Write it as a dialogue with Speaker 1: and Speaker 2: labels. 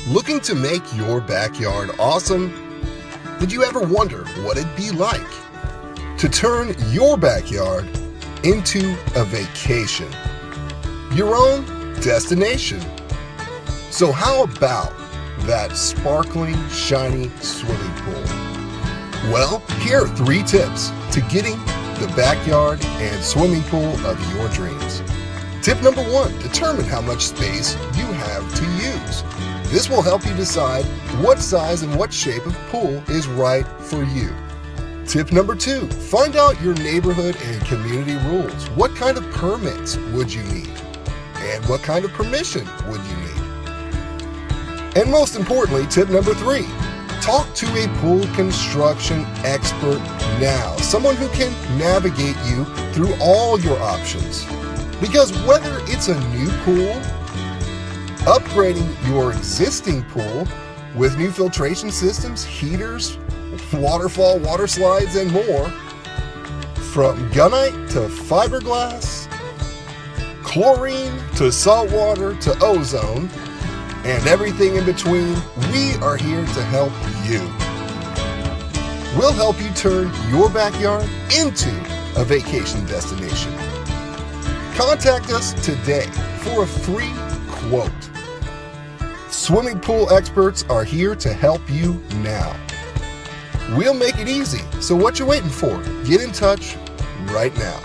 Speaker 1: Looking to make your backyard awesome? Did you ever wonder what it'd be like to turn your backyard into a vacation, your own destination? So how about that sparkling, shiny swimming pool? Well, here are 3 tips to getting the backyard and swimming pool of your dreams. Tip number 1, determine how much space you have to use. This will help you decide what size and what shape of pool is right for you. Tip number 2, find out your neighborhood and community rules. What kind of permits would you need? And what kind of permission would you need? And most importantly, tip number 3, talk to a pool construction expert now, someone who can navigate you through all your options. Because whether it's a new pool, upgrading your existing pool with new filtration systems, heaters, waterfall, water slides, and more, from gunite to fiberglass, chlorine to saltwater to ozone, and everything in between, we are here to help you. We'll help you turn your backyard into a vacation destination. Contact us today for a free quote. Swimming pool experts are here to help you now. We'll make it easy, so what you waiting for? Get in touch right now.